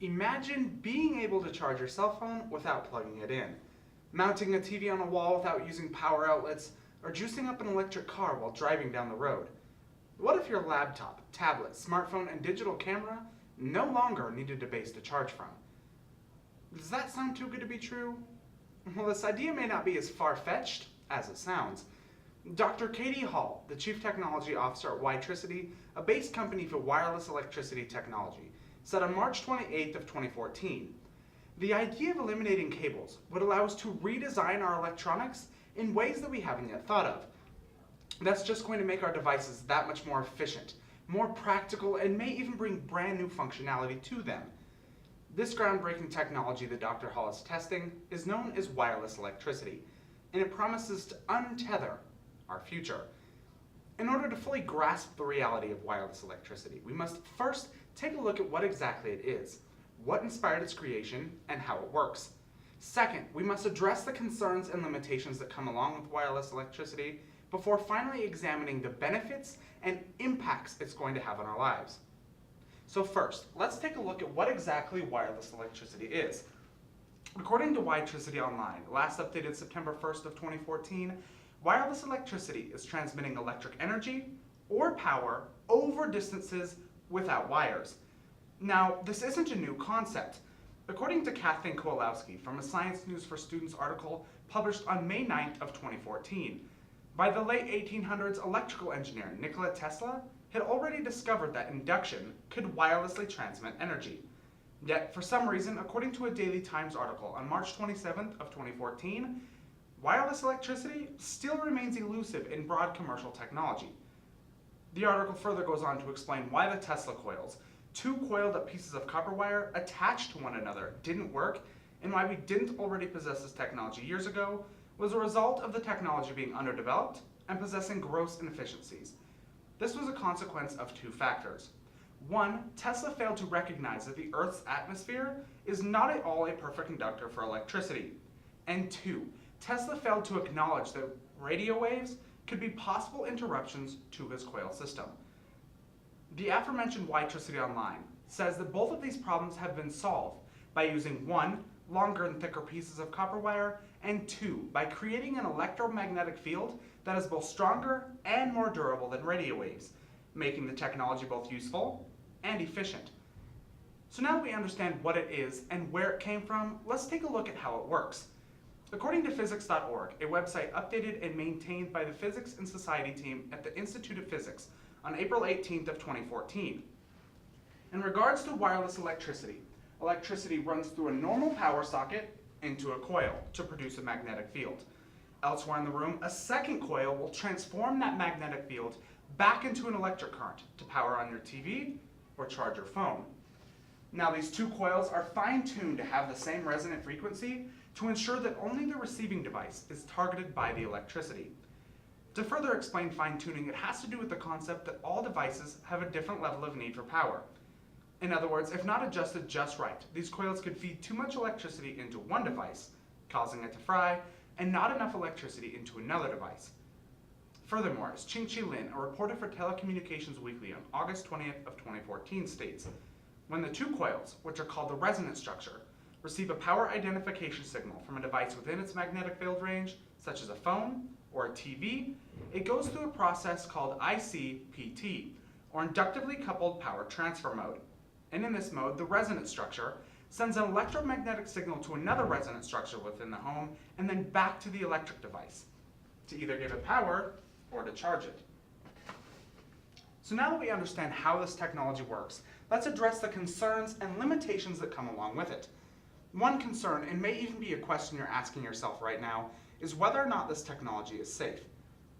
Imagine being able to charge your cell phone without plugging it in, mounting a TV on a wall without using power outlets, or juicing up an electric car while driving down the road. What if your laptop, tablet, smartphone, and digital camera no longer needed a base to charge from? Does that sound too good to be true? Well, this idea may not be as far-fetched as it sounds. Dr. Katie Hall, the Chief Technology Officer at Witricity, a base company for wireless electricity technology, said on March 28th of 2014, "The idea of eliminating cables would allow us to redesign our electronics in ways that we haven't yet thought of. That's just going to make our devices that much more efficient, more practical, and may even bring brand new functionality to them." This groundbreaking technology that Dr. Hall is testing is known as wireless electricity, and it promises to untether our future. In order to fully grasp the reality of wireless electricity, we must first take a look at what exactly it is, what inspired its creation, and how it works. Second, we must address the concerns and limitations that come along with wireless electricity before finally examining the benefits and impacts it's going to have on our lives. So first, let's take a look at what exactly wireless electricity is. According to Witricity Online, last updated September 1st of 2014, wireless electricity is transmitting electric energy or power over distances without wires. Now, this isn't a new concept. According to Kathleen Kowalowski from a Science News for Students article published on May 9th of 2014, by the late 1800s, electrical engineer Nikola Tesla had already discovered that induction could wirelessly transmit energy. Yet, for some reason, according to a Daily Times article on March 27th of 2014, wireless electricity still remains elusive in broad commercial technology. The article further goes on to explain why the Tesla coils, two coiled up pieces of copper wire attached to one another, didn't work, and why we didn't already possess this technology years ago was a result of the technology being underdeveloped and possessing gross inefficiencies. This was a consequence of two factors. One, Tesla failed to recognize that the Earth's atmosphere is not at all a perfect conductor for electricity. And two, Tesla failed to acknowledge that radio waves could be possible interruptions to his coil system. The aforementioned Witricity Online says that both of these problems have been solved by using one, longer and thicker pieces of copper wire, and two, by creating an electromagnetic field that is both stronger and more durable than radio waves, making the technology both useful and efficient. So now that we understand what it is and where it came from, let's take a look at how it works. According to physics.org, a website updated and maintained by the Physics and Society team at the Institute of Physics on April 18th of 2014. In regards to wireless electricity, electricity runs through a normal power socket into a coil to produce a magnetic field. Elsewhere in the room, a second coil will transform that magnetic field back into an electric current to power on your TV or charge your phone. Now, these two coils are fine-tuned to have the same resonant frequency to ensure that only the receiving device is targeted by the electricity. To further explain fine-tuning, it has to do with the concept that all devices have a different level of need for power. In other words, if not adjusted just right, these coils could feed too much electricity into one device, causing it to fry, and not enough electricity into another device. Furthermore, as Ching-Chi Lin, a reporter for Telecommunications Weekly on August 20th of 2014 states, when the two coils, which are called the resonance structure, receive a power identification signal from a device within its magnetic field range, such as a phone or a TV, it goes through a process called ICPT, or inductively coupled power transfer mode. And in this mode, the resonance structure sends an electromagnetic signal to another resonance structure within the home and then back to the electric device to either give it power or to charge it. So now that we understand how this technology works, let's address the concerns and limitations that come along with it. One concern, and may even be a question you're asking yourself right now, is whether or not this technology is safe.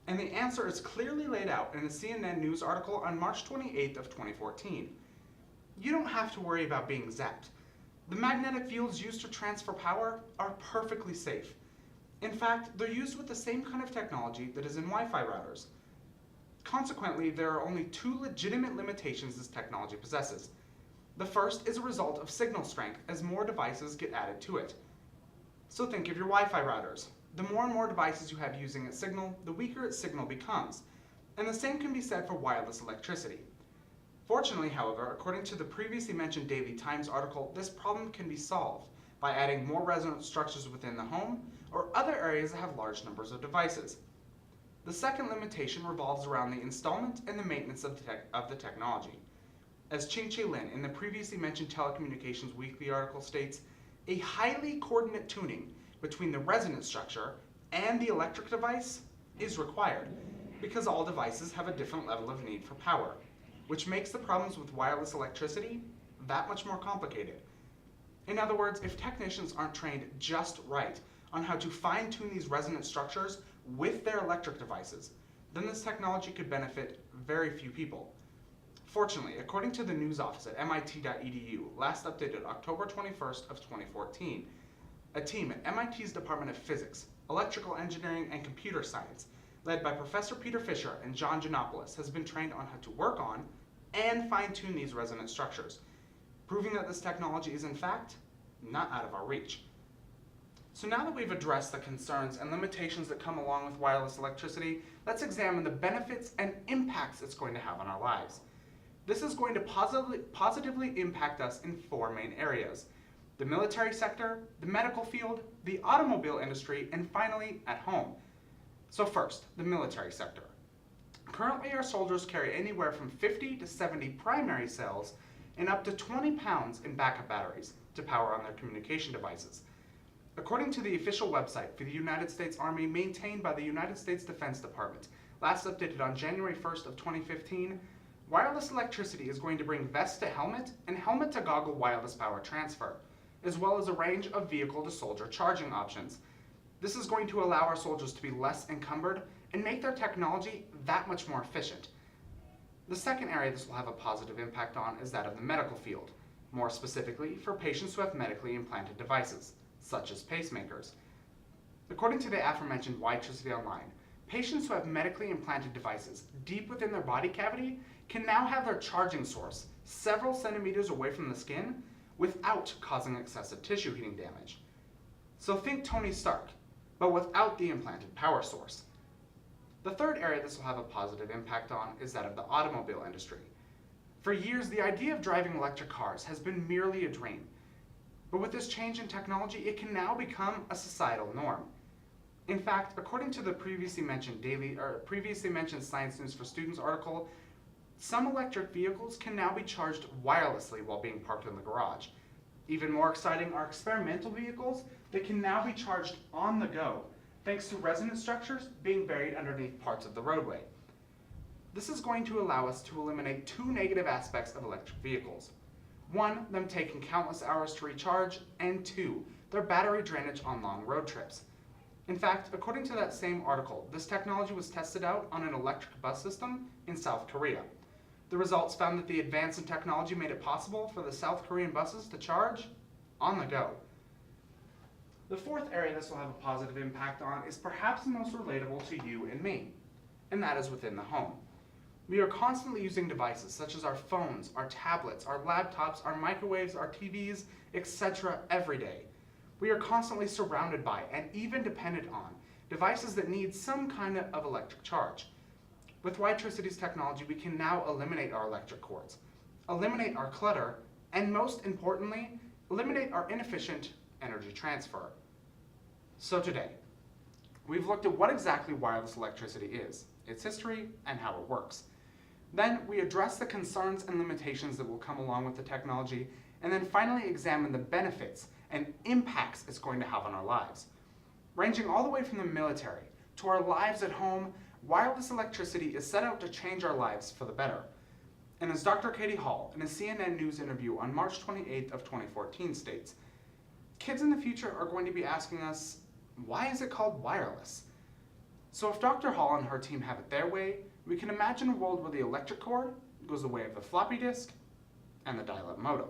And the answer is clearly laid out in a CNN News article on March 28th of 2014. You don't have to worry about being zapped. The magnetic fields used to transfer power are perfectly safe. In fact, they're used with the same kind of technology that is in Wi-Fi routers. Consequently, there are only two legitimate limitations this technology possesses. The first is a result of signal strength as more devices get added to it. So think of your Wi-Fi routers. The more and more devices you have using its signal, the weaker its signal becomes. And the same can be said for wireless electricity. Fortunately, however, according to the previously mentioned Daily Times article, this problem can be solved by adding more resonant structures within the home or other areas that have large numbers of devices. The second limitation revolves around the installment and the maintenance of the technology. As Ching-Chi Lin in the previously mentioned Telecommunications Weekly article states, a highly coordinate tuning between the resonant structure and the electric device is required because all devices have a different level of need for power, which makes the problems with wireless electricity that much more complicated. In other words, if technicians aren't trained just right on how to fine-tune these resonant structures with their electric devices, then this technology could benefit very few people. Fortunately, according to the news office at MIT.edu, last updated October 21st of 2014, a team at MIT's Department of Physics, Electrical Engineering, and Computer Science, led by Professor Peter Fisher and John Giannopoulos, has been trained on how to work on and fine-tune these resonant structures, proving that this technology is in fact not out of our reach. So now that we've addressed the concerns and limitations that come along with wireless electricity, let's examine the benefits and impacts it's going to have on our lives. This is going to positively impact us in four main areas: the military sector, the medical field, the automobile industry, and finally, at home. So first, the military sector. Currently, our soldiers carry anywhere from 50 to 70 primary cells and up to 20 pounds in backup batteries to power on their communication devices. According to the official website for the United States Army maintained by the United States Defense Department, last updated on January 1st of 2015, wireless electricity is going to bring vest to helmet and helmet to goggle wireless power transfer, as well as a range of vehicle to soldier charging options. This is going to allow our soldiers to be less encumbered and make their technology that much more efficient. The second area this will have a positive impact on is that of the medical field, more specifically for patients who have medically implanted devices, such as pacemakers. According to the aforementioned Witricity Online, patients who have medically implanted devices deep within their body cavity can now have their charging source several centimeters away from the skin without causing excessive tissue heating damage. So think Tony Stark, but without the implanted power source. The third area this will have a positive impact on is that of the automobile industry. For years, the idea of driving electric cars has been merely a dream. But with this change in technology, it can now become a societal norm. In fact, according to the previously mentioned Science News for Students article, some electric vehicles can now be charged wirelessly while being parked in the garage. Even more exciting are experimental vehicles that can now be charged on the go, thanks to resonant structures being buried underneath parts of the roadway. This is going to allow us to eliminate two negative aspects of electric vehicles. One, them taking countless hours to recharge, and two, their battery drainage on long road trips. In fact, according to that same article, this technology was tested out on an electric bus system in South Korea. The results found that the advance in technology made it possible for the South Korean buses to charge on the go. The fourth area this will have a positive impact on is perhaps the most relatable to you and me, and that is within the home. We are constantly using devices such as our phones, our tablets, our laptops, our microwaves, our TVs, etc. every day. We are constantly surrounded by and even dependent on devices that need some kind of electric charge. With Witricity's technology, we can now eliminate our electric cords, eliminate our clutter, and most importantly, eliminate our inefficient energy transfer. So today, we've looked at what exactly wireless electricity is, its history, and how it works. Then we address the concerns and limitations that will come along with the technology, and then finally examine the benefits and impacts it's going to have on our lives. Ranging all the way from the military to our lives at home, wireless electricity is set out to change our lives for the better. And as Dr. Katie Hall in a CNN News interview on March 28th of 2014 states, kids in the future are going to be asking us, why is it called wireless? So if Dr. Hall and her team have it their way, we can imagine a world where the electric cord goes the way of the floppy disk and the dial-up modem.